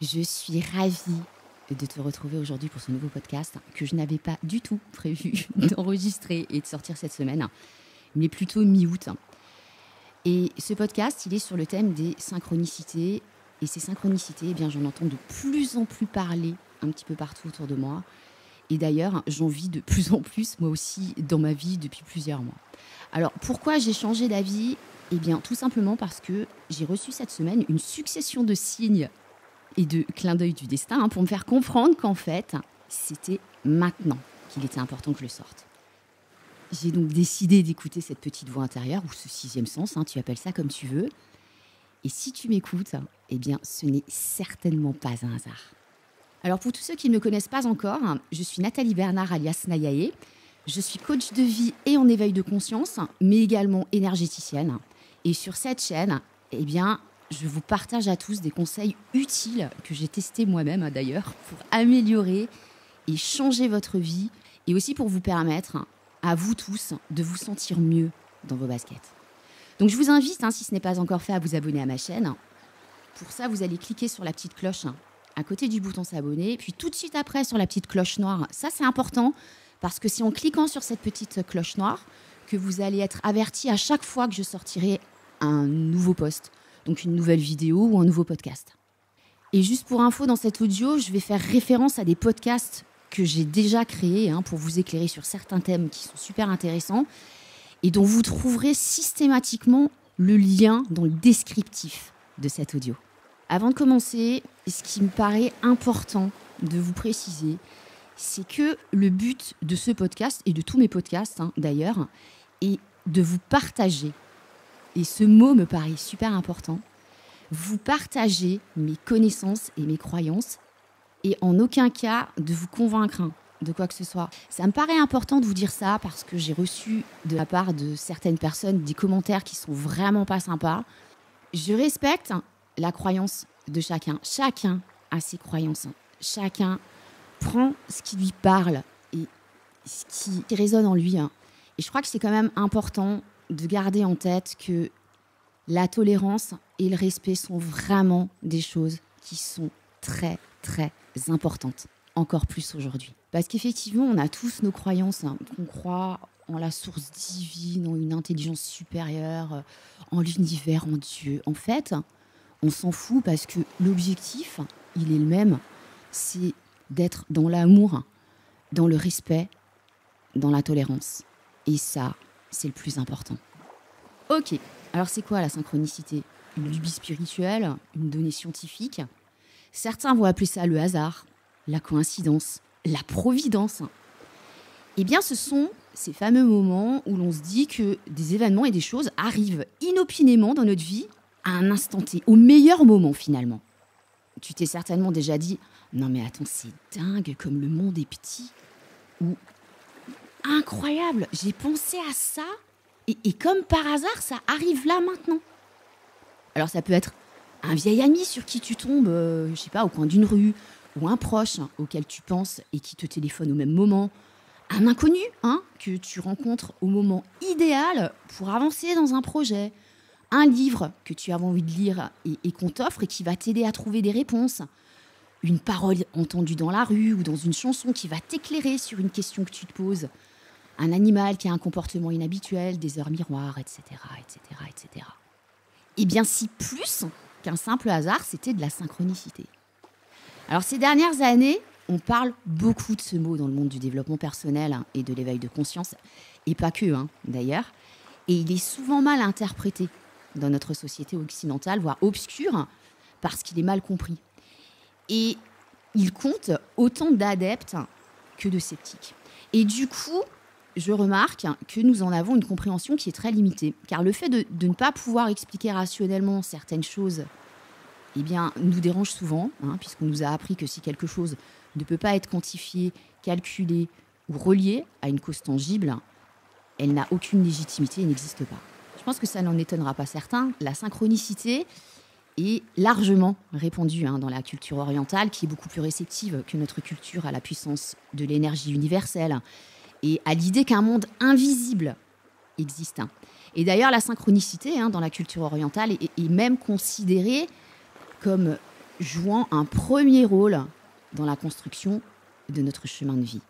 Je suis ravie de te retrouver aujourd'hui pour ce nouveau podcast que je n'avais pas du tout prévu d'enregistrer et de sortir cette semaine, mais plutôt mi-août. Et ce podcast, il est sur le thème des synchronicités. Et ces synchronicités, eh bien, j'en entends de plus en plus parler un petit peu partout autour de moi. Et d'ailleurs, j'en vis de plus en plus, moi aussi, dans ma vie depuis plusieurs mois. Alors, pourquoi j'ai changé d'avis ? Eh bien, tout simplement parce que j'ai reçu cette semaine une succession de signes et de clins d'œil du destin pour me faire comprendre qu'en fait, c'était maintenant qu'il était important que je le sorte. J'ai donc décidé d'écouter cette petite voix intérieure, ou ce sixième sens, tu appelles ça comme tu veux. Et si tu m'écoutes, eh bien, ce n'est certainement pas un hasard. Alors, pour tous ceux qui ne me connaissent pas encore, je suis Nathalie Bernard alias Nayae. Je suis coach de vie et en éveil de conscience, mais également énergéticienne. Et sur cette chaîne, eh bien, je vous partage à tous des conseils utiles que j'ai testés moi-même d'ailleurs pour améliorer et changer votre vie et aussi pour vous permettre à vous tous de vous sentir mieux dans vos baskets. Donc je vous invite, si ce n'est pas encore fait, à vous abonner à ma chaîne. Pour ça, vous allez cliquer sur la petite cloche à côté du bouton s'abonner, puis tout de suite après sur la petite cloche noire. Ça, c'est important parce que c'est en cliquant sur cette petite cloche noire que vous allez être averti à chaque fois que je sortirai un nouveau post, donc une nouvelle vidéo ou un nouveau podcast. Et juste pour info, dans cet audio, je vais faire référence à des podcasts que j'ai déjà créés pour vous éclairer sur certains thèmes qui sont super intéressants et dont vous trouverez systématiquement le lien dans le descriptif de cet audio. Avant de commencer, ce qui me paraît important de vous préciser, c'est que le but de ce podcast, et de tous mes podcasts d'ailleurs, est de vous partager. Et ce mot me paraît super important. Vous partager mes connaissances et mes croyances, et en aucun cas de vous convaincre de quoi que ce soit. Ça me paraît important de vous dire ça parce que j'ai reçu de la part de certaines personnes des commentaires qui sont vraiment pas sympas. Je respecte la croyance de chacun. Chacun a ses croyances. Chacun prend ce qui lui parle et ce qui résonne en lui. Et je crois que c'est quand même important de garder en tête que la tolérance et le respect sont vraiment des choses qui sont très, très importantes. Encore plus aujourd'hui. Parce qu'effectivement, on a tous nos croyances. On croit en la source divine, en une intelligence supérieure, en l'univers, en Dieu. En fait, on s'en fout parce que l'objectif, il est le même. C'est d'être dans l'amour, dans le respect, dans la tolérance. Et ça, c'est le plus important. Ok, alors c'est quoi la synchronicité ? Une lubie spirituelle, une donnée scientifique ? Certains vont appeler ça le hasard, la coïncidence, la providence. Eh bien, ce sont ces fameux moments où l'on se dit que des événements et des choses arrivent inopinément dans notre vie à un instant T, au meilleur moment finalement. Tu t'es certainement déjà dit « Non mais attends, c'est dingue comme le monde est petit » ou « Incroyable, j'ai pensé à ça et comme par hasard, ça arrive là maintenant ». Alors ça peut être un vieil ami sur qui tu tombes, je sais pas, au coin d'une rue, ou un proche auquel tu penses et qui te téléphone au même moment, un inconnu que tu rencontres au moment idéal pour avancer dans un projet, un livre que tu as envie de lire et qu'on t'offre et qui va t'aider à trouver des réponses, une parole entendue dans la rue ou dans une chanson qui va t'éclairer sur une question que tu te poses, un animal qui a un comportement inhabituel, des heures miroirs, etc., etc., etc. Eh bien, si plus qu'un simple hasard, c'était de la synchronicité. Alors, ces dernières années, on parle beaucoup de ce mot dans le monde du développement personnel et de l'éveil de conscience, et pas que, d'ailleurs. Et il est souvent mal interprété dans notre société occidentale, voire obscure, parce qu'il est mal compris. Et il compte autant d'adeptes que de sceptiques. Et du coup, je remarque que nous en avons une compréhension qui est très limitée, car le fait de ne pas pouvoir expliquer rationnellement certaines choses eh bien, nous dérange souvent, puisqu'on nous a appris que si quelque chose ne peut pas être quantifié, calculé ou relié à une cause tangible, elle n'a aucune légitimité et n'existe pas. Je pense que ça n'en étonnera pas certains. La synchronicité est largement répandue dans la culture orientale, qui est beaucoup plus réceptive que notre culture à la puissance de l'énergie universelle et à l'idée qu'un monde invisible existe. Et d'ailleurs, la synchronicité dans la culture orientale est même considérée comme jouant un premier rôle dans la construction de notre chemin de vie.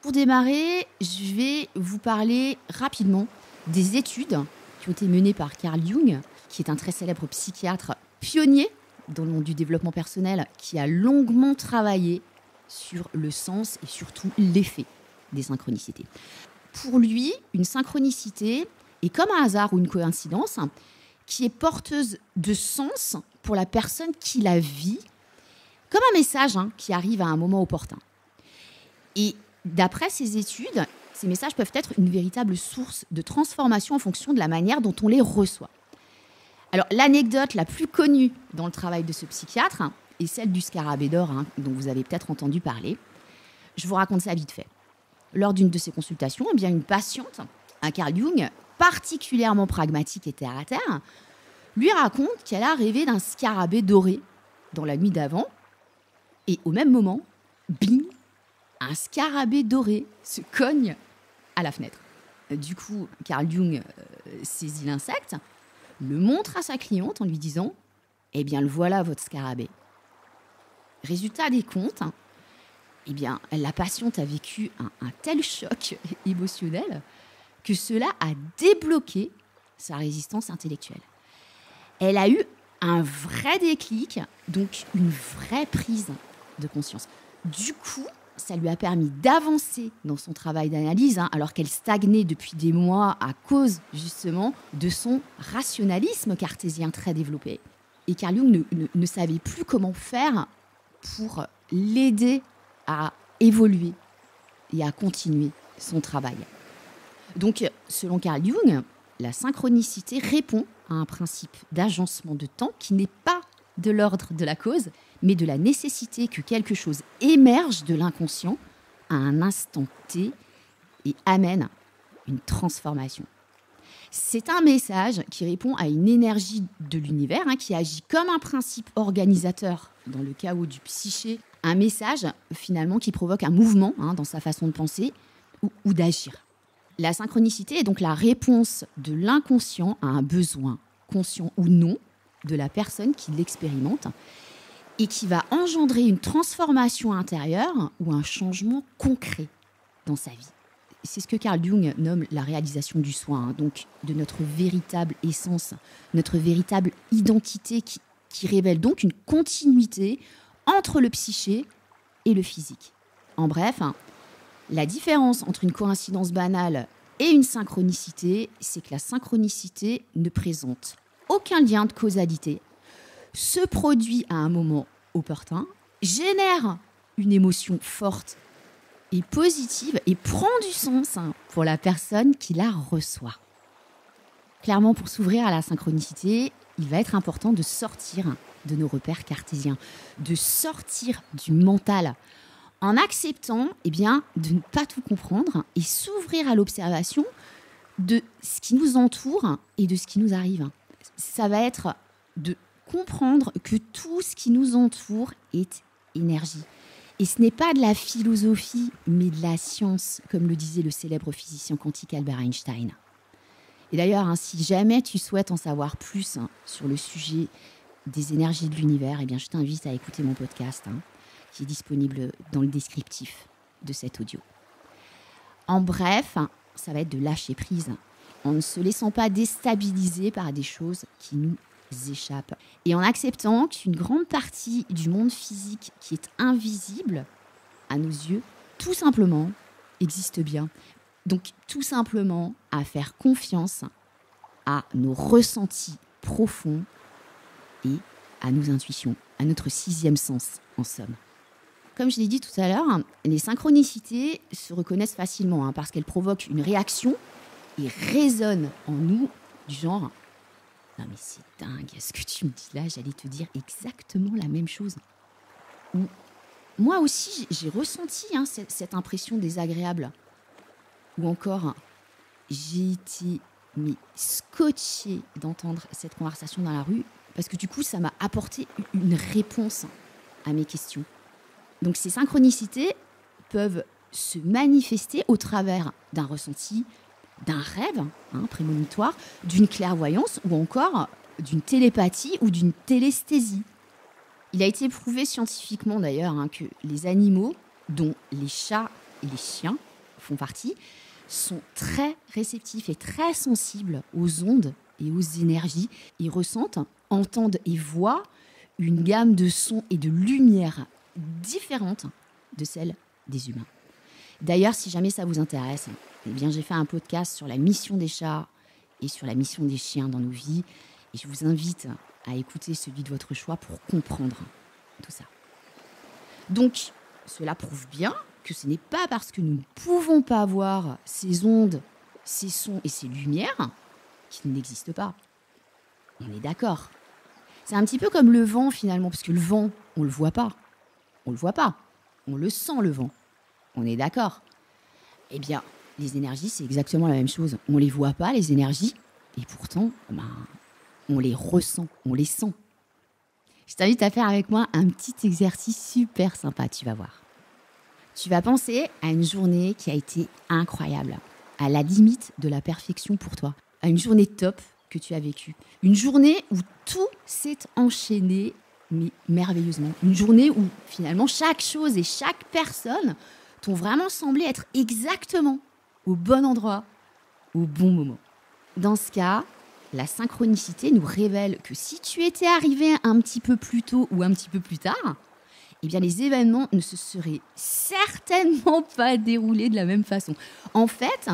Pour démarrer, je vais vous parler rapidement des études qui ont été menées par Carl Jung, qui est un très célèbre psychiatre pionnier dans le monde du développement personnel, qui a longuement travaillé sur le sens et surtout l'effet des synchronicités. Pour lui, une synchronicité est comme un hasard ou une coïncidence qui est porteuse de sens pour la personne qui la vit, comme un message qui arrive à un moment opportun. Et d'après ces études, ces messages peuvent être une véritable source de transformation en fonction de la manière dont on les reçoit. Alors, l'anecdote la plus connue dans le travail de ce psychiatre est celle du scarabée d'or, dont vous avez peut-être entendu parler. Je vous raconte ça vite fait. Lors d'une de ses consultations, une patiente, un Carl Jung, particulièrement pragmatique et terre à terre, lui raconte qu'elle a rêvé d'un scarabée doré dans la nuit d'avant. Et au même moment, bing, un scarabée doré se cogne à la fenêtre. Du coup, Carl Jung saisit l'insecte, le montre à sa cliente en lui disant « Eh bien, le voilà, votre scarabée ». Résultat des comptes, la patiente a vécu un tel choc émotionnel que cela a débloqué sa résistance intellectuelle. Elle a eu un vrai déclic, donc une vraie prise de conscience. Du coup, ça lui a permis d'avancer dans son travail d'analyse, alors qu'elle stagnait depuis des mois à cause justement de son rationalisme cartésien très développé. Et Carl Jung ne savait plus comment faire pour l'aider à évoluer et à continuer son travail. Donc, selon Carl Jung, la synchronicité répond à un principe d'agencement de temps qui n'est pas de l'ordre de la cause, mais de la nécessité que quelque chose émerge de l'inconscient à un instant T et amène une transformation. C'est un message qui répond à une énergie de l'univers qui agit comme un principe organisateur dans le chaos du psyché. Un message finalement qui provoque un mouvement dans sa façon de penser ou d'agir. La synchronicité est donc la réponse de l'inconscient à un besoin, conscient ou non, de la personne qui l'expérimente et qui va engendrer une transformation intérieure ou un changement concret dans sa vie. C'est ce que Carl Jung nomme la réalisation du soi, donc de notre véritable essence, notre véritable identité qui révèle donc une continuité entre le psyché et le physique. En bref, la différence entre une coïncidence banale et une synchronicité, c'est que la synchronicité ne présente aucun lien de causalité, se produit à un moment opportun, génère une émotion forte et positive et prend du sens pour la personne qui la reçoit. Clairement, pour s'ouvrir à la synchronicité, il va être important de sortir de nos repères cartésiens, de sortir du mental, en acceptant de ne pas tout comprendre et s'ouvrir à l'observation de ce qui nous entoure et de ce qui nous arrive. Ça va être de comprendre que tout ce qui nous entoure est énergie. Et ce n'est pas de la philosophie, mais de la science, comme le disait le célèbre physicien quantique Albert Einstein. Et d'ailleurs, si jamais tu souhaites en savoir plus sur le sujet des énergies de l'univers, je t'invite à écouter mon podcast, qui est disponible dans le descriptif de cet audio. En bref, ça va être de lâcher prise, en ne se laissant pas déstabiliser par des choses qui nous échappent. Et en acceptant qu'une grande partie du monde physique qui est invisible à nos yeux, tout simplement, existe bien. Donc, tout simplement, à faire confiance à nos ressentis profonds et à nos intuitions, à notre sixième sens, en somme. Comme je l'ai dit tout à l'heure, les synchronicités se reconnaissent facilement parce qu'elles provoquent une réaction et résonnent en nous du genre « Non mais c'est dingue, ce que tu me dis là, j'allais te dire exactement la même chose. » Ou moi aussi, j'ai ressenti cette impression désagréable. Ou encore, j'ai été scotchée d'entendre cette conversation dans la rue parce que du coup, ça m'a apporté une réponse à mes questions. Donc ces synchronicités peuvent se manifester au travers d'un ressenti, d'un rêve prémonitoire, d'une clairvoyance ou encore d'une télépathie ou d'une télesthésie. Il a été prouvé scientifiquement d'ailleurs que les animaux, dont les chats et les chiens font partie, sont très réceptifs et très sensibles aux ondes et aux énergies. Ils ressentent, entendent et voient une gamme de sons et de lumières différentes de celles des humains. D'ailleurs, si jamais ça vous intéresse, j'ai fait un podcast sur la mission des chats et sur la mission des chiens dans nos vies. Et je vous invite à écouter celui de votre choix pour comprendre tout ça. Donc, cela prouve bien que ce n'est pas parce que nous ne pouvons pas voir ces ondes, ces sons et ces lumières qu'ils n'existent pas. On est d'accord. C'est un petit peu comme le vent finalement, parce que le vent, on ne le voit pas. On ne le voit pas. On le sent le vent. On est d'accord. Eh bien, les énergies, c'est exactement la même chose. On ne les voit pas, les énergies, et pourtant, on les ressent, on les sent. Je t'invite à faire avec moi un petit exercice super sympa, tu vas voir. Tu vas penser à une journée qui a été incroyable, à la limite de la perfection pour toi, à une journée top que tu as vécue. Une journée où tout s'est enchaîné, mais merveilleusement. Une journée où finalement chaque chose et chaque personne t'ont vraiment semblé être exactement au bon endroit, au bon moment. Dans ce cas, la synchronicité nous révèle que si tu étais arrivé un petit peu plus tôt ou un petit peu plus tard, eh bien les événements ne se seraient certainement pas déroulés de la même façon. En fait,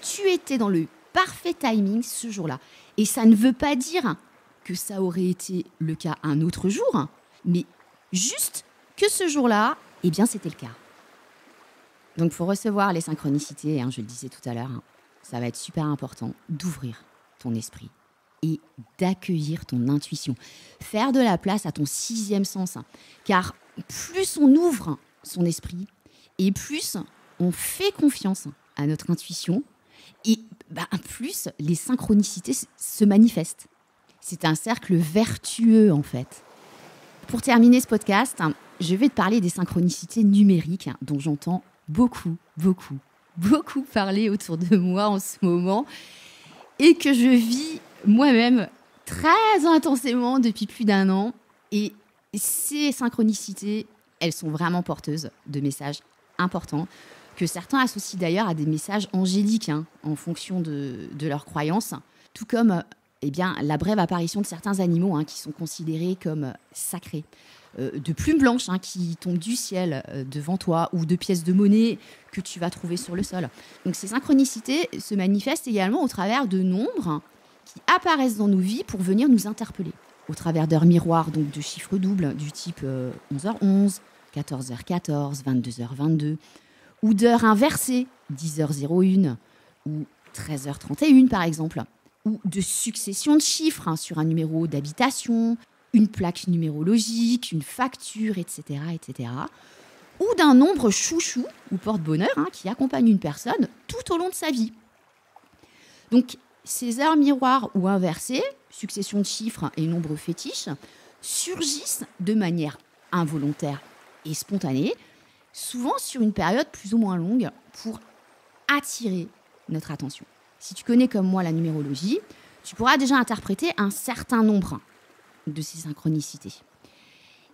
tu étais dans le parfait timing ce jour-là. Et ça ne veut pas dire que ça aurait été le cas un autre jour, mais juste que ce jour-là, eh bien c'était le cas. Donc pour recevoir les synchronicités, je le disais tout à l'heure, ça va être super important d'ouvrir ton esprit et d'accueillir ton intuition. Faire de la place à ton sixième sens. Car plus on ouvre son esprit et plus on fait confiance à notre intuition et plus les synchronicités se manifestent. C'est un cercle vertueux en fait. Pour terminer ce podcast, je vais te parler des synchronicités numériques dont j'entends beaucoup parler autour de moi en ce moment et que je vis moi-même très intensément depuis plus d'1 an. Et ces synchronicités, elles sont vraiment porteuses de messages importants que certains associent d'ailleurs à des messages angéliques en fonction de leurs croyances, tout comme la brève apparition de certains animaux qui sont considérés comme sacrés. De plumes blanches qui tombent du ciel devant toi ou de pièces de monnaie que tu vas trouver sur le sol. Donc ces synchronicités se manifestent également au travers de nombres qui apparaissent dans nos vies pour venir nous interpeller. Au travers d'heures miroirs, donc de chiffres doubles du type 11h11, 14h14, 22h22, ou d'heures inversées, 10h01 ou 13h31 par exemple, ou de succession de chiffres sur un numéro d'habitation, une plaque numérologique, une facture, etc., etc. Ou d'un nombre chouchou ou porte-bonheur qui accompagne une personne tout au long de sa vie. Donc, ces heures miroirs ou inversées, succession de chiffres et nombres fétiches, surgissent de manière involontaire et spontanée, souvent sur une période plus ou moins longue pour attirer notre attention. Si tu connais comme moi la numérologie, tu pourras déjà interpréter un certain nombre de ces synchronicités.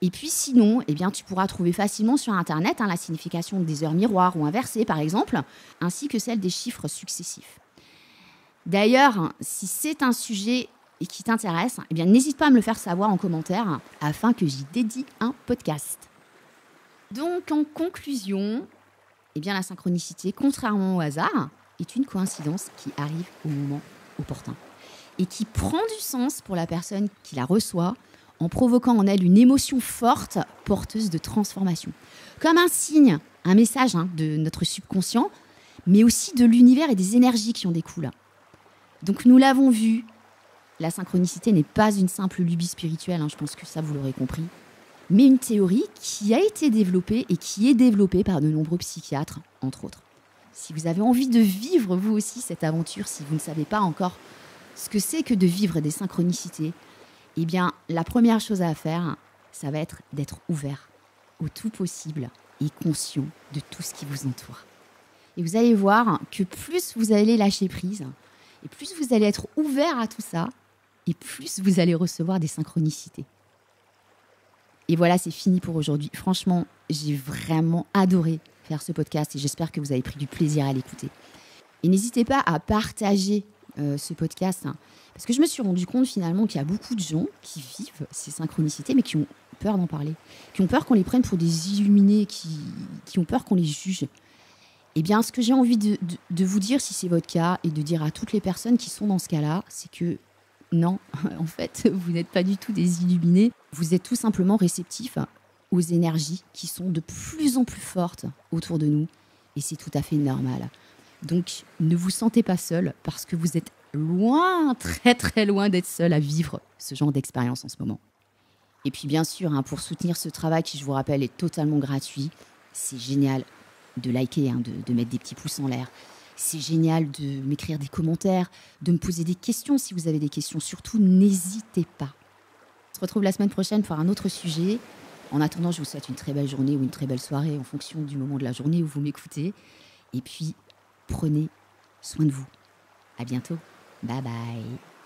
Et puis sinon, tu pourras trouver facilement sur Internet la signification des heures miroirs ou inversées, par exemple, ainsi que celle des chiffres successifs. D'ailleurs, si c'est un sujet qui t'intéresse, n'hésite pas à me le faire savoir en commentaire afin que j'y dédie un podcast. Donc, en conclusion, la synchronicité, contrairement au hasard, est une coïncidence qui arrive au moment opportun et qui prend du sens pour la personne qui la reçoit en provoquant en elle une émotion forte, porteuse de transformation. Comme un signe, un message de notre subconscient, mais aussi de l'univers et des énergies qui en découlent. Donc nous l'avons vu, la synchronicité n'est pas une simple lubie spirituelle, je pense que ça vous l'aurez compris, mais une théorie qui a été développée et qui est développée par de nombreux psychiatres, entre autres. Si vous avez envie de vivre vous aussi cette aventure, si vous ne savez pas encore ce que c'est que de vivre des synchronicités, la première chose à faire, ça va être d'être ouvert au tout possible et conscient de tout ce qui vous entoure. Et vous allez voir que plus vous allez lâcher prise, et plus vous allez être ouvert à tout ça, et plus vous allez recevoir des synchronicités. Et voilà, c'est fini pour aujourd'hui. Franchement, j'ai vraiment adoré faire ce podcast et j'espère que vous avez pris du plaisir à l'écouter. Et n'hésitez pas à partager ce podcast, hein, parce que je me suis rendu compte finalement qu'il y a beaucoup de gens qui vivent ces synchronicités, mais qui ont peur d'en parler, qui ont peur qu'on les prenne pour des illuminés, qui ont peur qu'on les juge. Eh bien, ce que j'ai envie de vous dire, si c'est votre cas, et de dire à toutes les personnes qui sont dans ce cas-là, c'est que non, en fait, vous n'êtes pas du tout des illuminés. Vous êtes tout simplement réceptifs aux énergies qui sont de plus en plus fortes autour de nous. Et c'est tout à fait normal. Donc, ne vous sentez pas seul parce que vous êtes loin, très très loin d'être seul à vivre ce genre d'expérience en ce moment. Et puis bien sûr, hein, pour soutenir ce travail qui, je vous rappelle, est totalement gratuit, c'est génial de liker, hein, de mettre des petits pouces en l'air. C'est génial de m'écrire des commentaires, de me poser des questions si vous avez des questions. Surtout, n'hésitez pas. On se retrouve la semaine prochaine pour un autre sujet. En attendant, je vous souhaite une très belle journée ou une très belle soirée en fonction du moment de la journée où vous m'écoutez. Et puis, prenez soin de vous. À bientôt. Bye bye.